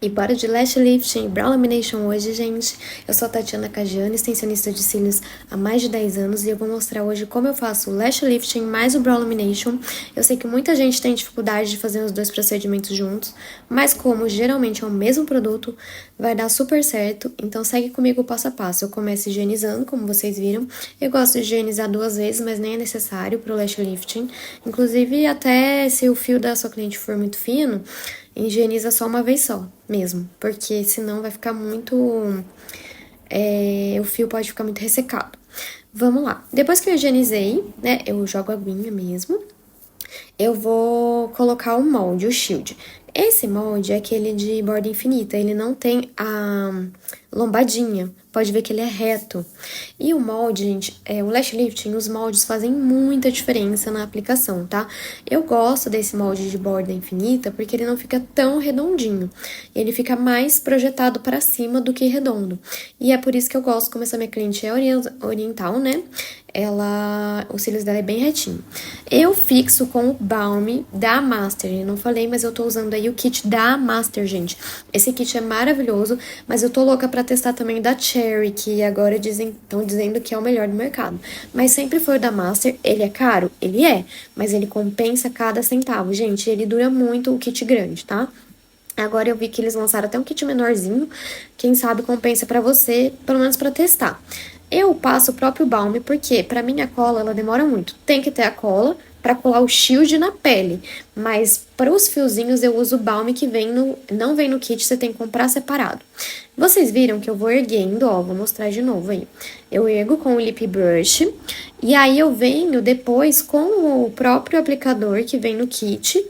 E bora de lash lifting e brow lamination hoje, gente. Eu sou a Tatiana Cajani, extensionista de cílios há mais de 10 anos e eu vou mostrar hoje como eu faço o lash lifting mais o brow lamination. Eu sei que muita gente tem dificuldade de fazer os dois procedimentos juntos, mas como geralmente é o mesmo produto, vai dar super certo. Então segue comigo passo a passo. Eu começo higienizando, como vocês viram. Eu gosto de higienizar 2 vezes, mas nem é necessário para o lash lifting. Inclusive, até se o fio da sua cliente for muito fino, higieniza só uma vez só, mesmo. Porque senão vai ficar muito... o fio pode ficar muito ressecado. Vamos lá. Depois que eu higienizei, né, eu jogo aguinha mesmo. Eu vou colocar o molde, o shield. Esse molde é aquele de borda infinita, ele não tem a lombadinha. Pode ver que ele é reto. E o molde, gente, o lash lifting, os moldes fazem muita diferença na aplicação, tá? Eu gosto desse molde de borda infinita porque ele não fica tão redondinho. Ele fica mais projetado para cima do que redondo. E é por isso que eu gosto, como essa minha cliente é oriental, né? Os cílios dela é bem retinho. Eu fixo com o Balm da Master. Eu não falei, mas eu tô usando aí o kit da Master, gente. Esse kit é maravilhoso, mas eu tô louca pra testar também da Cherry, que agora estão dizendo que é o melhor do mercado. Mas sempre foi o da Master. Ele é caro? Ele é, mas ele compensa cada centavo, gente. Ele dura muito o kit grande, tá? Agora eu vi que eles lançaram até um kit menorzinho. Quem sabe compensa pra você, pelo menos pra testar. Eu passo o próprio balm porque pra mim a cola ela demora muito. Tem que ter a cola pra colar o shield na pele, mas para os fiozinhos eu uso o balm que não vem no kit, você tem que comprar separado. Vocês viram que eu vou erguendo, ó, vou mostrar de novo aí. Eu ergo com o lip brush e aí eu venho depois com o próprio aplicador que vem no kit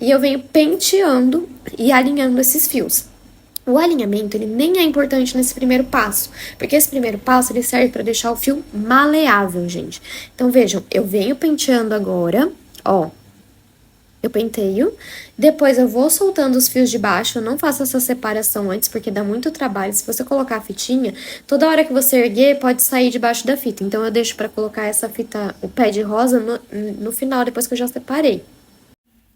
e eu venho penteando e alinhando esses fios. O alinhamento, ele nem é importante nesse primeiro passo, porque esse primeiro passo, ele serve para deixar o fio maleável, gente. Então, vejam, eu venho penteando agora, ó, eu penteio, depois eu vou soltando os fios de baixo, eu não faço essa separação antes, porque dá muito trabalho. Se você colocar a fitinha, toda hora que você erguer, pode sair debaixo da fita. Então, eu deixo para colocar essa fita, o pé de rosa, no final, depois que eu já separei.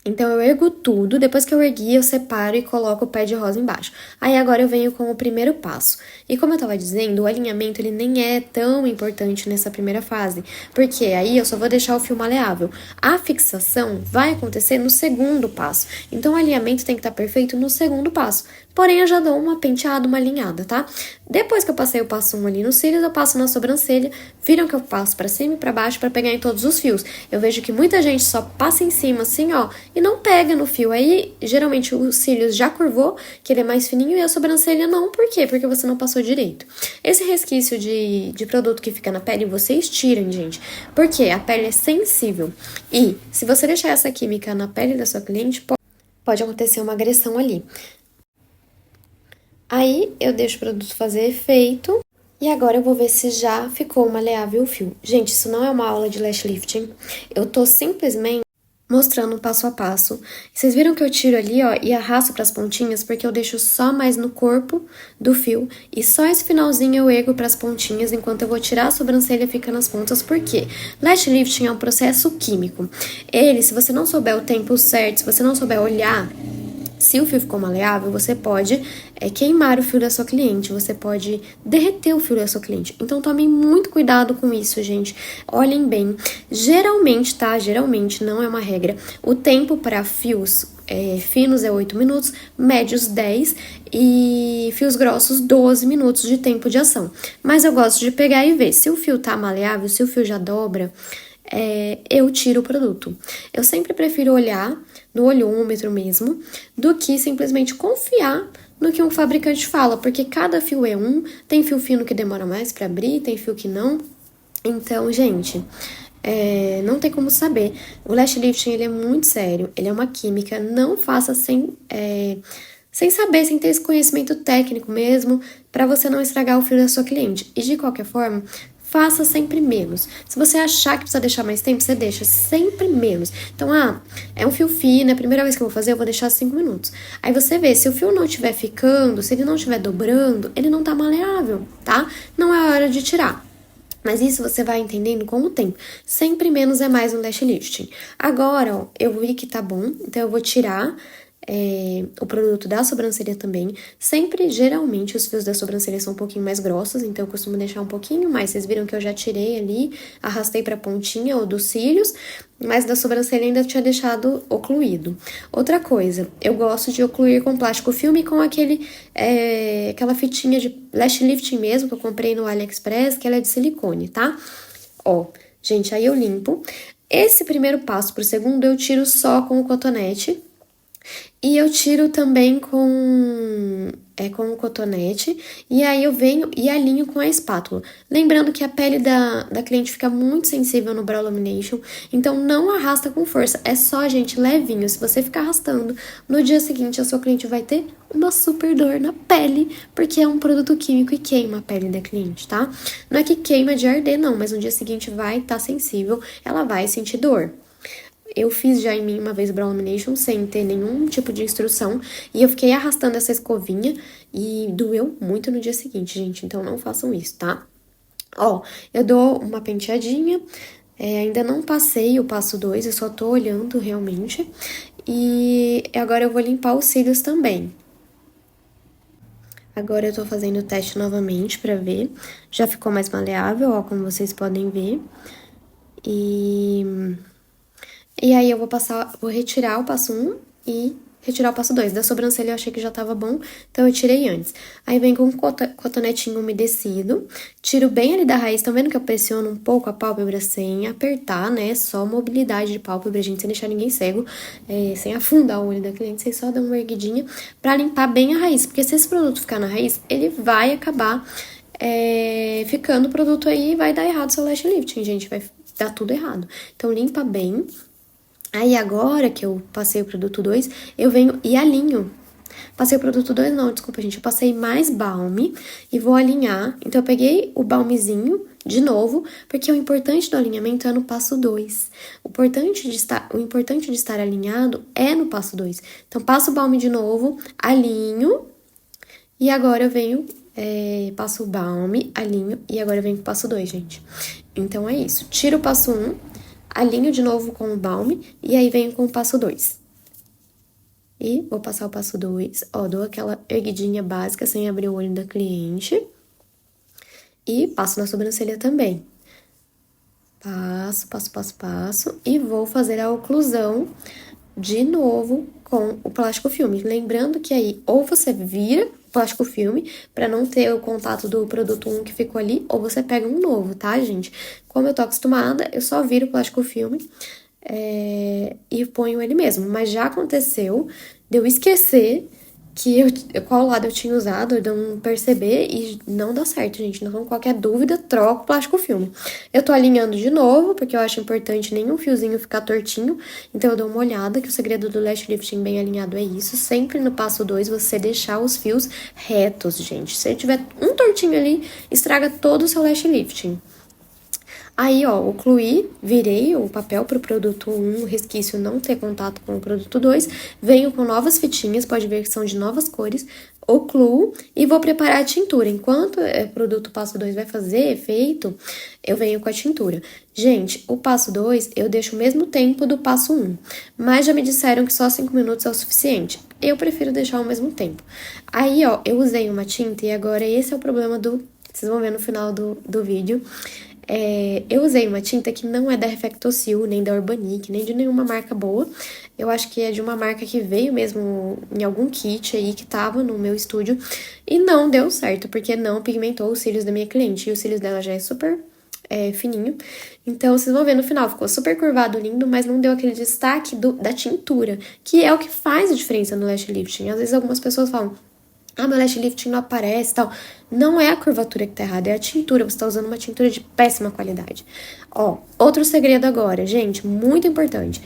Então, eu ergo tudo, depois que eu ergui, eu separo e coloco o pé de rosa embaixo. Aí, agora eu venho com o primeiro passo. E como eu tava dizendo, o alinhamento, ele nem é tão importante nessa primeira fase, porque aí eu só vou deixar o fio maleável. A fixação vai acontecer no segundo passo. Então, o alinhamento tem que estar perfeito no segundo passo. Porém, eu já dou uma penteada, uma alinhada, tá? Depois que eu passei o passo 1 ali nos cílios, eu passo na sobrancelha. Viram que eu passo pra cima e pra baixo pra pegar em todos os fios. Eu vejo que muita gente só passa em cima, assim, ó, e não pega no fio. Aí, geralmente, os cílios já curvou, que ele é mais fininho, e a sobrancelha não. Por quê? Porque você não passou direito. Esse resquício de produto que fica na pele, vocês tirem, gente. Porque a pele é sensível. E, se você deixar essa química na pele da sua cliente, pode acontecer uma agressão ali. Aí, eu deixo o produto fazer efeito. E agora eu vou ver se já ficou maleável o fio. Gente, isso não é uma aula de lash lifting. Eu tô simplesmente mostrando um passo a passo. Vocês viram que eu tiro ali, ó, e arrasto pras pontinhas, porque eu deixo só mais no corpo do fio. E só esse finalzinho eu ergo pras pontinhas, enquanto eu vou tirar a sobrancelha e fica nas pontas. Por quê? Lash lifting é um processo químico. Ele, se você não souber o tempo certo, se você não souber olhar, se o fio ficou maleável, você pode queimar o fio da sua cliente, você pode derreter o fio da sua cliente. Então, tomem muito cuidado com isso, gente. Olhem bem. Geralmente, tá? Geralmente, não é uma regra. O tempo para fios finos é 8 minutos, médios 10 e fios grossos 12 minutos de tempo de ação. Mas eu gosto de pegar e ver se o fio tá maleável, se o fio já dobra, eu tiro o produto. Eu sempre prefiro olhar no olhômetro mesmo, do que simplesmente confiar no que um fabricante fala, porque cada fio é tem fio fino que demora mais para abrir, tem fio que não. Então, gente, não tem como saber. O lash lifting, ele é muito sério, ele é uma química, não faça sem saber, sem ter esse conhecimento técnico mesmo, para você não estragar o fio da sua cliente. E de qualquer forma, faça sempre menos. Se você achar que precisa deixar mais tempo, você deixa sempre menos. Então, é um fio fino, é a primeira vez que eu vou fazer, eu vou deixar 5 minutos. Aí você vê, se o fio não estiver ficando, se ele não estiver dobrando, ele não tá maleável, tá? Não é hora de tirar. Mas isso você vai entendendo com o tempo. Sempre menos é mais um lash lifting. Agora, ó, eu vi que tá bom, então eu vou tirar o produto da sobrancelha também. Sempre, geralmente, os fios da sobrancelha são um pouquinho mais grossos, então eu costumo deixar um pouquinho mais. Vocês viram que eu já tirei ali, arrastei pra pontinha ou dos cílios, mas da sobrancelha ainda tinha deixado ocluído. Outra coisa, eu gosto de ocluir com plástico filme com aquela fitinha de lash lifting mesmo, que eu comprei no AliExpress, que ela é de silicone, tá? Ó, gente, aí eu limpo. Esse primeiro passo pro segundo eu tiro só com o cotonete. E eu tiro também com o cotonete, e aí eu venho e alinho com a espátula. Lembrando que a pele da cliente fica muito sensível no Brow Lamination, então não arrasta com força, é só, gente, levinho. Se você ficar arrastando, no dia seguinte a sua cliente vai ter uma super dor na pele, porque é um produto químico e queima a pele da cliente, tá? Não é que queima de arder, não, mas no dia seguinte vai estar sensível, ela vai sentir dor. Eu fiz já em mim uma vez Brow Lamination sem ter nenhum tipo de instrução e eu fiquei arrastando essa escovinha e doeu muito no dia seguinte, gente. Então não façam isso, tá? Ó, eu dou uma penteadinha, ainda não passei o passo 2, eu só tô olhando realmente. E agora eu vou limpar os cílios também. Agora eu tô fazendo o teste novamente pra ver. Já ficou mais maleável, ó, como vocês podem ver. E aí eu vou retirar o passo 1 e retirar o passo 2. Da sobrancelha eu achei que já tava bom, então eu tirei antes. Aí vem com um cotonetinho umedecido, tiro bem ali da raiz, tá vendo que eu pressiono um pouco a pálpebra sem apertar, né? Só mobilidade de pálpebra, gente, sem deixar ninguém cego, sem afundar o olho da cliente, vocês só dão uma erguidinha pra limpar bem a raiz. Porque se esse produto ficar na raiz, ele vai acabar ficando o produto aí e vai dar errado o seu lash lifting, gente, vai dar tudo errado. Então limpa bem. Aí agora que eu passei o produto 2, eu venho e alinho. Passei o produto 2 não, desculpa, gente. Eu passei mais balme e vou alinhar. Então, eu peguei o balmezinho de novo, porque o importante do alinhamento é no passo 2. O importante de estar alinhado é no passo 2. Então, passo o balme de novo, alinho. E agora eu venho, passo o balme, alinho. E agora eu venho com o passo 2, gente. Então, é isso. Tiro o passo 1. Alinho de novo com o balme e aí venho com o passo 2. E vou passar o passo 2, ó, dou aquela erguidinha básica sem abrir o olho da cliente. E passo na sobrancelha também. Passo. E vou fazer a oclusão de novo com o plástico filme. Lembrando que aí ou você vira o plástico filme para não ter o contato do produto 1 que ficou ali, ou você pega um novo, tá, gente? Como eu tô acostumada, eu só viro o plástico filme e ponho ele mesmo. Mas já aconteceu de eu esquecer qual lado eu tinha usado, de não perceber e não dá certo, gente. Então, qualquer dúvida, troca o plástico filme. Eu tô alinhando de novo, porque eu acho importante nenhum fiozinho ficar tortinho. Então, eu dou uma olhada, que o segredo do lash lifting bem alinhado é isso. Sempre no passo 2, você deixar os fios retos, gente. Se tiver um tortinho ali, estraga todo o seu lash lifting. Aí, ó, ocluí, virei o papel pro produto 1, o resquício não ter contato com o produto 2, venho com novas fitinhas, pode ver que são de novas cores, ocluo e vou preparar a tintura. Enquanto o produto passo 2 vai fazer efeito, eu venho com a tintura. Gente, o passo 2 eu deixo o mesmo tempo do passo 1, mas já me disseram que só 5 minutos é o suficiente. Eu prefiro deixar o mesmo tempo. Aí, ó, eu usei uma tinta e agora esse é o problema vocês vão ver no final do vídeo. Eu usei uma tinta que não é da Reflectosil, nem da Urbanic, nem de nenhuma marca boa. Eu acho que é de uma marca que veio mesmo em algum kit aí que tava no meu estúdio. E não deu certo, porque não pigmentou os cílios da minha cliente. E os cílios dela já é super fininho. Então, vocês vão ver no final, ficou super curvado, lindo, mas não deu aquele destaque da tintura, que é o que faz a diferença no lash lifting. Às vezes algumas pessoas falam, meu lash lifting não aparece e tal. Não é a curvatura que tá errada, é a tintura. Você tá usando uma tintura de péssima qualidade. Ó, outro segredo agora, gente, muito importante.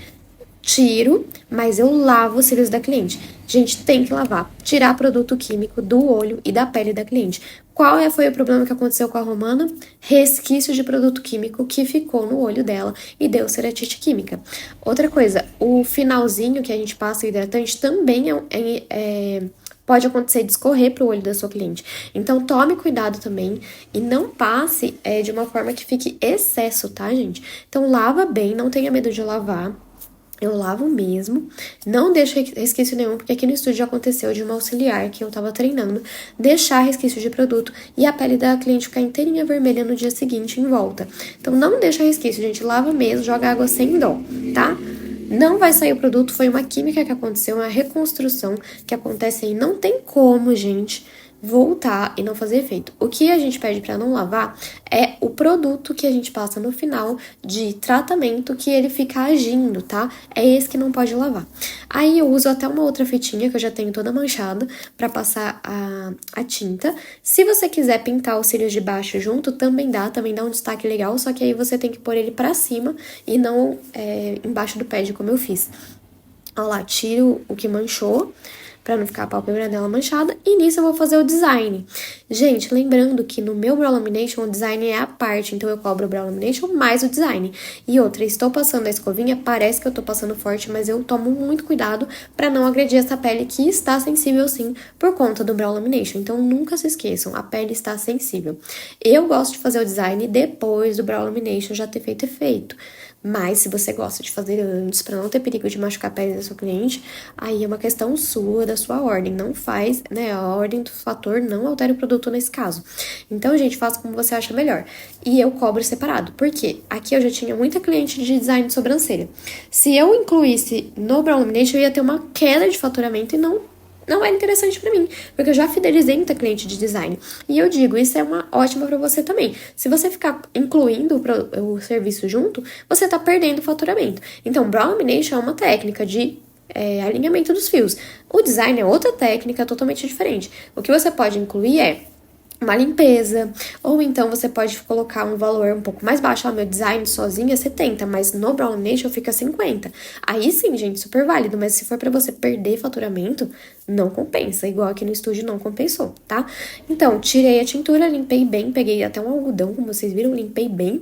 Tiro, mas eu lavo os cílios da cliente. Gente, tem que lavar. Tirar produto químico do olho e da pele da cliente. Qual foi o problema que aconteceu com a Romana? Resquício de produto químico que ficou no olho dela e deu ceratite química. Outra coisa, o finalzinho que a gente passa o hidratante também pode acontecer de escorrer pro olho da sua cliente. Então, tome cuidado também e não passe de uma forma que fique excesso, tá, gente? Então, lava bem, não tenha medo de lavar. Eu lavo mesmo, não deixo resquício nenhum, porque aqui no estúdio já aconteceu de uma auxiliar que eu tava treinando, deixar resquício de produto e a pele da cliente ficar inteirinha vermelha no dia seguinte em volta. Então não deixa resquício, gente, lava mesmo, joga água sem dó, tá? Não vai sair o produto, foi uma química que aconteceu, uma reconstrução que acontece aí, não tem como, gente, voltar e não fazer efeito. O que a gente pede para não lavar é o produto que a gente passa no final de tratamento que ele fica agindo, tá? É esse que não pode lavar. Aí eu uso até uma outra fitinha que eu já tenho toda manchada para passar a tinta. Se você quiser pintar os cílios de baixo junto, também dá um destaque legal, só que aí você tem que pôr ele para cima e não embaixo do pad, como eu fiz. Ó lá, tiro o que manchou, pra não ficar a pálpebra dela manchada, e nisso eu vou fazer o design. Gente, lembrando que no meu Brow Lamination o design é a parte, então eu cobro o Brow Lamination mais o design. E outra, estou passando a escovinha, parece que eu tô passando forte, mas eu tomo muito cuidado pra não agredir essa pele que está sensível sim, por conta do Brow Lamination. Então nunca se esqueçam, a pele está sensível. Eu gosto de fazer o design depois do Brow Lamination já ter feito efeito. Mas se você gosta de fazer antes, para não ter perigo de machucar a pele da sua cliente, aí é uma questão sua, da sua ordem. Não faz, né? A ordem do fator não altera o produto nesse caso. Então, gente, faça como você acha melhor. E eu cobro separado. Por quê? Aqui eu já tinha muita cliente de design de sobrancelha. Se eu incluísse no Brow Lamination, eu ia ter uma queda de faturamento e não é interessante pra mim, porque eu já fidelizei muita cliente de design. E eu digo, isso é uma ótima pra você também. Se você ficar incluindo o serviço junto, você tá perdendo o faturamento. Então, Brow Lamination é uma técnica de alinhamento dos fios. O design é outra técnica totalmente diferente. O que você pode incluir é uma limpeza, ou então você pode colocar um valor um pouco mais baixo. Meu design sozinho é 70, mas no Brow Lamination fica 50. Aí sim, gente, super válido, mas se for pra você perder faturamento, não compensa, igual aqui no estúdio não compensou, tá? Então, tirei a tintura, limpei bem, peguei até um algodão, como vocês viram, limpei bem,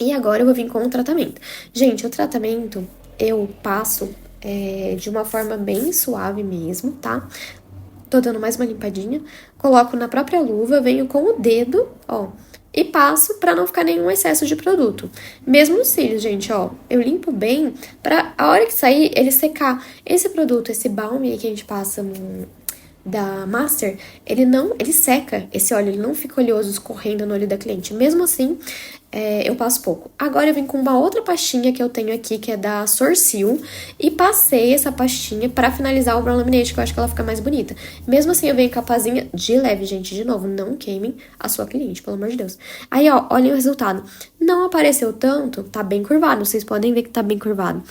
e agora eu vou vir com o tratamento. Gente, o tratamento eu passo de uma forma bem suave mesmo, tá? Tô dando mais uma limpadinha, coloco na própria luva, venho com o dedo, ó, e passo pra não ficar nenhum excesso de produto. Mesmo nos cílios, gente, ó, eu limpo bem pra a hora que sair ele secar. Esse produto, esse balm aí que a gente passa da Master, ele seca esse óleo, ele não fica oleoso escorrendo no olho da cliente. Mesmo assim, eu passo pouco. Agora eu vim com uma outra pastinha que eu tenho aqui, que é da Sorsil, e passei essa pastinha pra finalizar o Brow Lamination, que eu acho que ela fica mais bonita. Mesmo assim, eu venho com a pazinha de leve, gente, de novo, não queimem a sua cliente, pelo amor de Deus. Aí, ó, olhem o resultado. Não apareceu tanto, tá bem curvado, vocês podem ver que tá bem curvado.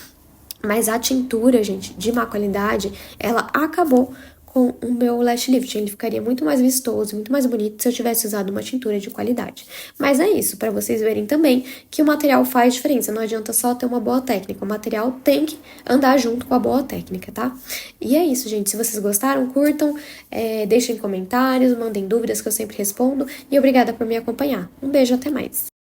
Mas a tintura, gente, de má qualidade, ela acabou com o meu lash lift. Ele ficaria muito mais vistoso, muito mais bonito se eu tivesse usado uma tintura de qualidade. Mas é isso, para vocês verem também que o material faz diferença. Não adianta só ter uma boa técnica, o material tem que andar junto com a boa técnica, tá? E é isso, gente. Se vocês gostaram, curtam, deixem comentários, mandem dúvidas que eu sempre respondo. E obrigada por me acompanhar. Um beijo, até mais!